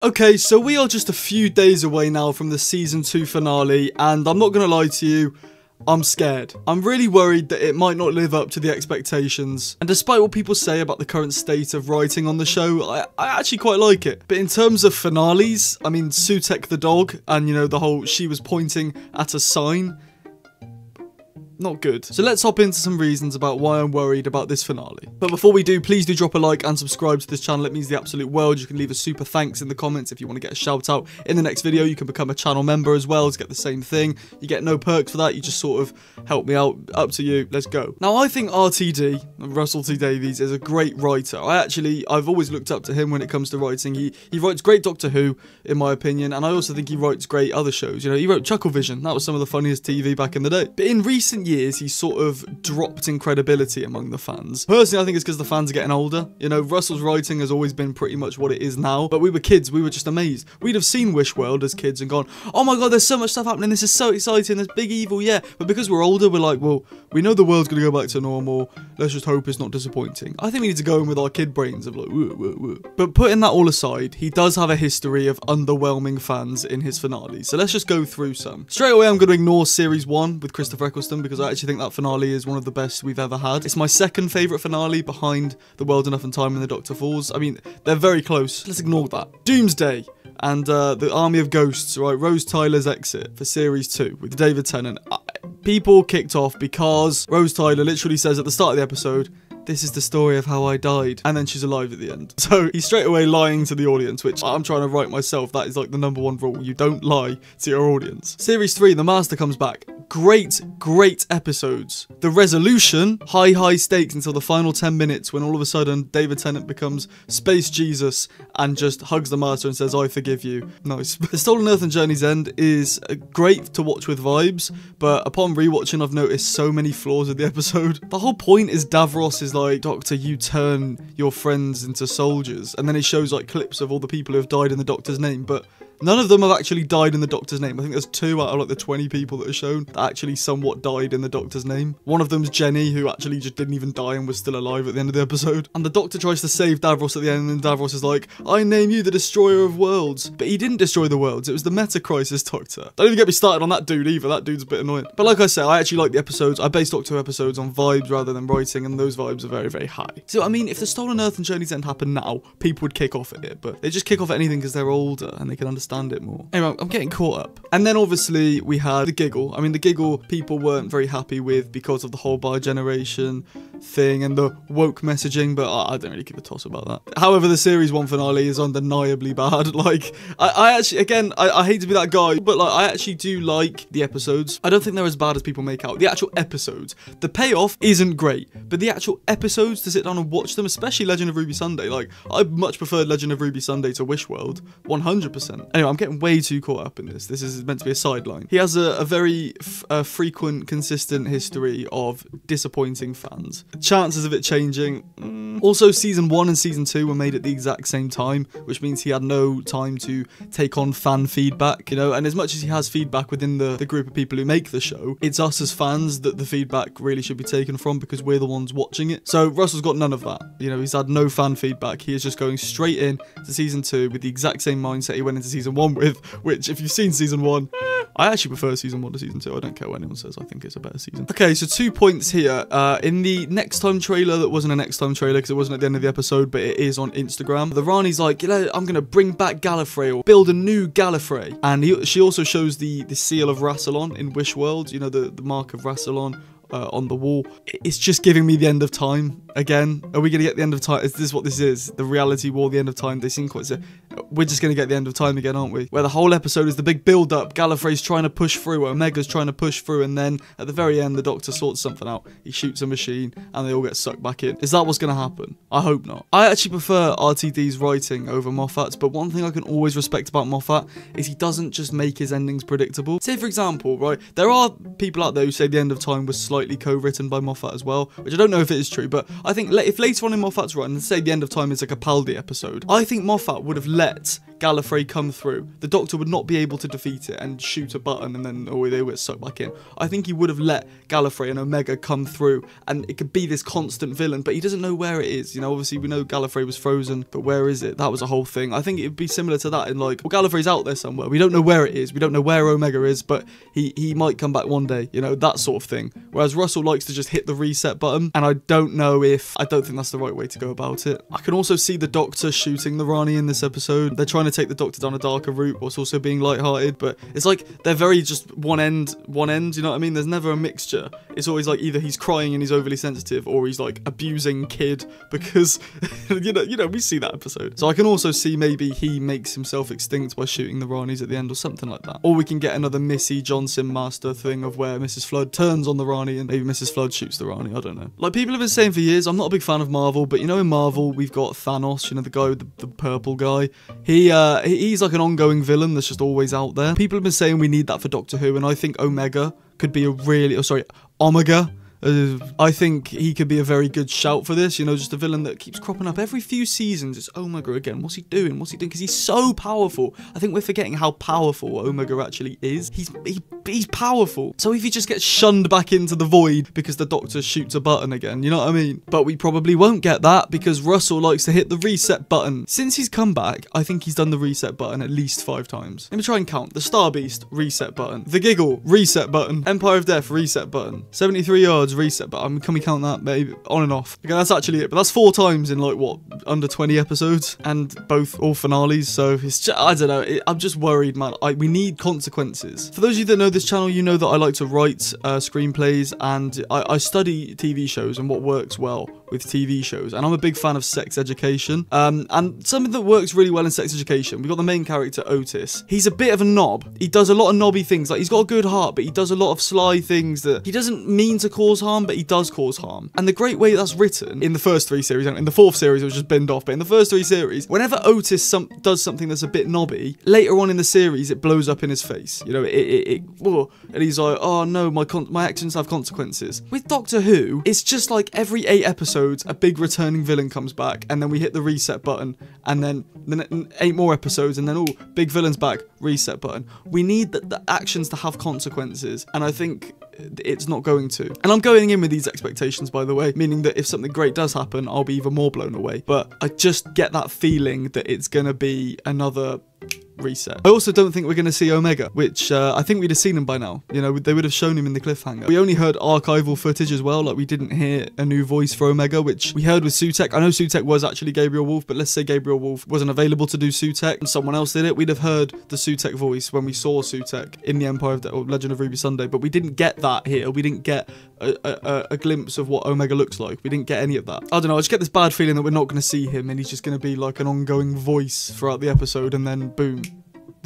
Okay, so we are just a few days away now from the season 2 finale, and I'm not gonna lie to you, I'm scared. I'm really worried that it might not live up to the expectations. And despite what people say about the current state of writing on the show, I actually quite like it. But in terms of finales, I mean, Sutek the dog, and you know, the whole she was pointing at a sign, not good. So let's hop into some reasons about why I'm worried about this finale. But before we do, please do drop a like and subscribe to this channel. It means the absolute world. You can leave a super thanks in the comments if you want to get a shout out in the next video. You can become a channel member as well to get the same thing. You get no perks for that. You just sort of help me out. Up to you. Let's go. Now, I think RTD, Russell T Davies, is a great writer. I've always looked up to him when it comes to writing. He writes great Doctor Who, in my opinion, and I also think he writes great other shows. You know, he wrote Chucklevision. That was some of the funniest TV back in the day. But in recent years, he's sort of dropped in credibility among the fans. Personally, I think it's because the fans are getting older. You know, Russell's writing has always been pretty much what it is now, but we were kids, we were just amazed. We'd have seen Wish World as kids and gone, oh my god, there's so much stuff happening, this is so exciting, there's big evil, yeah. But because we're older, we're like, well, we know the world's gonna go back to normal, let's just hope it's not disappointing. I think we need to go in with our kid brains of like, woo, woo, woo. But putting that all aside, he does have a history of underwhelming fans in his finale, so let's just go through some. Straight away, I'm going to ignore Series 1 with Christopher Eccleston because I actually think that finale is one of the best we've ever had. It's my second favourite finale behind The World Enough and Time and The Doctor Falls. I mean, they're very close. Let's ignore that. Doomsday and the Army of Ghosts, right? Rose Tyler's exit for Series 2 with David Tennant. People kicked off because Rose Tyler literally says at the start of the episode, this is the story of how I died, and then she's alive at the end. So he's straight away lying to the audience, which I'm trying to write myself. That is like the #1 rule. You don't lie to your audience. Series 3, The Master comes back. Great episodes. The resolution, high stakes until the final 10 minutes when all of a sudden David Tennant becomes Space Jesus and just hugs the Master and says, I forgive you. Nice. The Stolen Earth and Journey's End is great to watch with vibes, but upon rewatching, I've noticed so many flaws with the episode. The whole point is Davros is like, Doctor, you turn your friends into soldiers, and then it shows like clips of all the people who have died in the Doctor's name, but none of them have actually died in the Doctor's name. I think there's 2 out of like the 20 people that are shown that actually somewhat died in the Doctor's name. One of them's Jenny, who actually just didn't even die and was still alive at the end of the episode. And the Doctor tries to save Davros at the end, and Davros is like, I name you the Destroyer of Worlds. But he didn't destroy the worlds. It was the Meta Crisis Doctor. Don't even get me started on that dude either. That dude's a bit annoying. But like I said, I actually like the episodes. I base Doctor Who episodes on vibes rather than writing, and those vibes are very, very high. So, I mean, if the Stolen Earth and Journey's End happened now, people would kick off at it, but they just kick off at anything because they're older and they can understand it more. Anyway, I'm getting caught up. And then obviously we had the giggle. I mean, the giggle people weren't very happy with because of the whole bi-generation thing and the woke messaging, but I don't really give a toss about that. However, the Series 1 finale is undeniably bad. Like, I actually, again, I hate to be that guy, but like, I actually do like the episodes. I don't think they're as bad as people make out. The actual episodes, the payoff isn't great, but the actual episodes to sit down and watch them, especially Legend of Ruby Sunday, like, I much preferred Legend of Ruby Sunday to Wish World, 100%. Anyway, I'm getting way too caught up in this. This is meant to be a sideline. He has a very frequent, consistent history of disappointing fans. Chances of it changing. Also, Season 1 and Season 2 were made at the exact same time, which means he had no time to take on fan feedback, you know, and as much as he has feedback within the group of people who make the show, it's us as fans that the feedback really should be taken from because we're the ones watching it. So Russell's got none of that. You know, he's had no fan feedback. He is just going straight in to Season 2 with the exact same mindset he went into Season 1 with, which, if you've seen Season 1, I actually prefer Season 1 to Season 2. I don't care what anyone says. I think it's a better season. Okay, so 2 points here. In the Next Time trailer, that wasn't a Next Time trailer because it wasn't at the end of the episode, but it is on Instagram. The Rani's like, you know, I'm going to bring back Gallifrey or build a new Gallifrey. And she also shows the seal of Rassilon in Wish World, you know, the mark of Rassilon. On the wall. It's just giving me the end of time again. Are we going to get the end of time? Is this what this is? The reality war, the end of time. They seem quite... We're just going to get the end of time again, aren't we? Where the whole episode is the big build-up. Gallifrey's trying to push through. Omega's trying to push through. And then at the very end, the Doctor sorts something out. He shoots a machine and they all get sucked back in. Is that what's going to happen? I hope not. I actually prefer RTD's writing over Moffat's, but one thing I can always respect about Moffat is he doesn't just make his endings predictable. Say, for example, right, there are people out there who say the end of time was slightly co-written by Moffat as well, which I don't know if it is true, but I think if later on in Moffat's run, say the end of time is like a Capaldi episode, I think Moffat would have let Gallifrey come through, the Doctor would not be able to defeat it and shoot a button and then they would suck back in. I think he would have let Gallifrey and Omega come through, and it could be this constant villain, but he doesn't know where it is. You know, obviously we know Gallifrey was frozen, but where is it? That was a whole thing. I think it would be similar to that in like, well, Gallifrey's out there somewhere. We don't know where it is. We don't know where Omega is, but he might come back one day, you know, that sort of thing. Whereas Russell likes to just hit the reset button, and I don't think that's the right way to go about it. I can also see the Doctor shooting the Rani in this episode. They're trying to take the Doctor down a darker route whilst also being lighthearted, but it's like they're very just one end, you know what I mean? There's never a mixture. It's always like either he's crying and he's overly sensitive, or he's like abusing kid because you know we see that episode. So I can also see maybe he makes himself extinct by shooting the Ranis at the end or something like that. Or we can get another Missy Johnson Master thing of where Mrs. Flood turns on the Rani and maybe Mrs. Flood shoots the Rani. I don't know. Like people have been saying for years, I'm not a big fan of Marvel, but you know in Marvel we've got Thanos, you know, the guy with the purple guy. He's like an ongoing villain that's just always out there. People have been saying we need that for Doctor Who, and I think Omega could be Omega. I think he could be a very good shout for this, you know, just a villain that keeps cropping up every few seasons. It's Omega again. What's he doing? Because he's so powerful. I think we're forgetting how powerful Omega actually is. He's powerful. So if he just gets shunned back into the void because the Doctor shoots a button again, you know what I mean? But we probably won't get that because Russell likes to hit the reset button. Since he's come back, I think he's done the reset button at least 5 times. Let me try and count. The Star Beast, reset button. The Giggle, reset button. Empire of Death, reset button. 73 yards, reset button. Can we count that? Maybe on and off. Okay, that's actually it. But that's 4 times in like what, under 20 episodes, and all finales. So it's just, I don't know. I'm just worried, man. We need consequences. For those of you that know this channel, you know that I like to write screenplays, and I study TV shows and what works well with TV shows, and I'm a big fan of sex education. And something that works really well in sex education, we've got the main character Otis. He's a bit of a knob. He does a lot of knobby things. Like he's got a good heart, but he does a lot of sly things that he doesn't mean to cause harm, but he does cause harm. And the great way that's written in the first 3 series, in the 4th series it was just binned off, but in the first 3 series, whenever Otis does something that's a bit knobby, later on in the series it blows up in his face. You know, and he's like, oh no, my actions have consequences. With Doctor Who, it's just like every 8 episodes, a big returning villain comes back, and then we hit the reset button, and then 8 more episodes, and then big villain's back, reset button. We need the actions to have consequences, and I think it's not going to. And I'm going in with these expectations, by the way, meaning that if something great does happen, I'll be even more blown away. But I just get that feeling that it's gonna be another reset. I also don't think we're going to see Omega, which I think we'd have seen him by now. You know, they would have shown him in the cliffhanger. We only heard archival footage as well. Like, we didn't hear a new voice for Omega, which we heard with Sutek. I know Sutek was actually Gabriel Wolf, but let's say Gabriel Wolf wasn't available to do Sutek and someone else did it. We'd have heard the Sutek voice when we saw Sutek in the Empire of or Legend of Ruby Sunday, but we didn't get that here. We didn't get a glimpse of what Omega looks like. We didn't get any of that. I don't know. I just get this bad feeling that we're not going to see him, and he's just going to be like an ongoing voice throughout the episode, and then boom,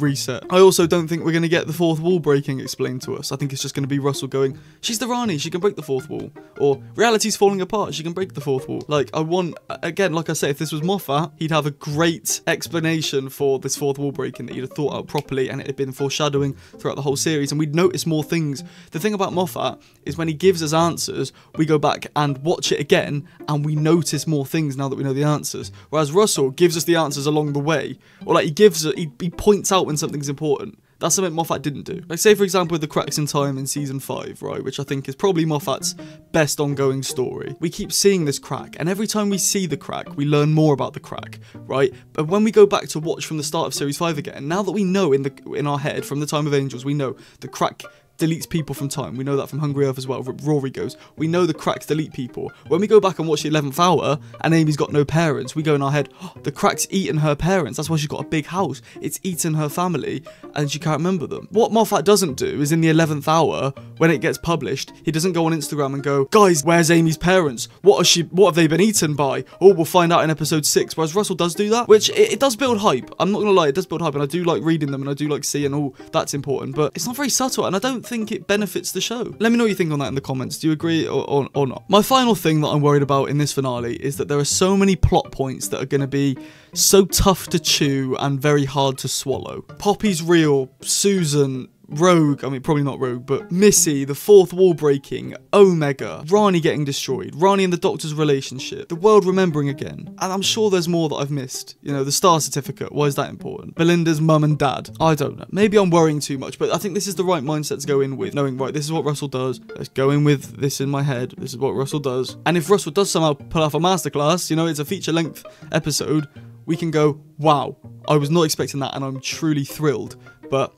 reset. I also don't think we're going to get the 4th wall breaking explained to us. I think it's just going to be Russell going, she's the Rani, she can break the 4th wall. Or, reality's falling apart, she can break the 4th wall. Like, I want, again, like I say, if this was Moffat, he'd have a great explanation for this 4th wall breaking that he'd have thought out properly, and it had been foreshadowing throughout the whole series, and we'd notice more things. The thing about Moffat is when he gives us answers, we go back and watch it again, and we notice more things now that we know the answers. Whereas Russell gives us the answers along the way. Or like, he points out when something's important. That's something Moffat didn't do. Like, say for example with the cracks in time in season 5, right, which I think is probably Moffat's best ongoing story. We keep seeing this crack, and every time we see the crack, we learn more about the crack, right? But when we go back to watch from the start of series 5 again, now that we know in our head from the time of Angels, we know the crack deletes people from time. We know that from Hungry Earth as well. Rory goes, we know the cracks delete people. When we go back and watch the 11th hour and Amy's got no parents, we go in our head, oh, the crack's eaten her parents. That's why she's got a big house. It's eaten her family and she can't remember them. What Moffat doesn't do is in the 11th hour, when it gets published, he doesn't go on Instagram and go, guys, where's Amy's parents? What have they been eaten by? Oh, we'll find out in episode 6. Whereas Russell does do that, which it does build hype. I'm not gonna lie, it does build hype, and I do like reading them and I do like seeing, oh, that's important, but it's not very subtle, and I don't think it benefits the show. Let me know what you think on that in the comments. Do you agree or not? My final thing that I'm worried about in this finale is that there are so many plot points that are going to be so tough to chew and very hard to swallow. Poppy's real, Susan, Rogue, I mean, probably not Rogue, but Missy, the fourth wall breaking, Omega, Rani getting destroyed, Rani and the Doctor's relationship, the world remembering again. And I'm sure there's more that I've missed. You know, the star certificate, why is that important? Belinda's mum and dad, I don't know. Maybe I'm worrying too much, but I think this is the right mindset to go in with, knowing, right, this is what Russell does. Let's go in with this in my head. This is what Russell does. And if Russell does somehow pull off a masterclass, you know, it's a feature-length episode, we can go, wow, I was not expecting that, and I'm truly thrilled. But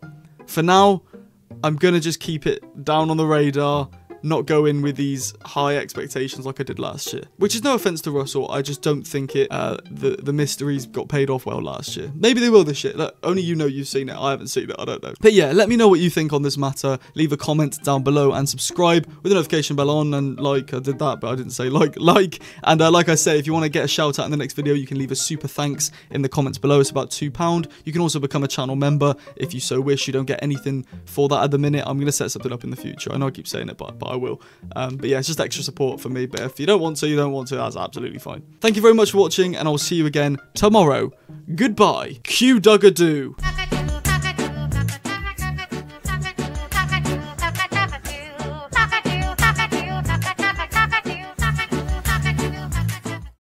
for now, I'm going to just keep it down on the radar, not go in with these high expectations like I did last year. Which is no offense to Russell, I just don't think the mysteries got paid off well last year. Maybe they will this year. Look, only you know you've seen it. I haven't seen it. I don't know. But yeah, let me know what you think on this matter. Leave a comment down below and subscribe with the notification bell on, and like. I did that, but I didn't say like. And like I say, if you want to get a shout out in the next video, you can leave a super thanks in the comments below. It's about £2. You can also become a channel member if you so wish. You don't get anything for that at the minute. I'm going to set something up in the future. I know I keep saying it, but I will. But yeah, it's just extra support for me. But if you don't want to, you don't want to. That's absolutely fine. Thank you very much for watching, and I'll see you again tomorrow. Goodbye. Q Duggadoo.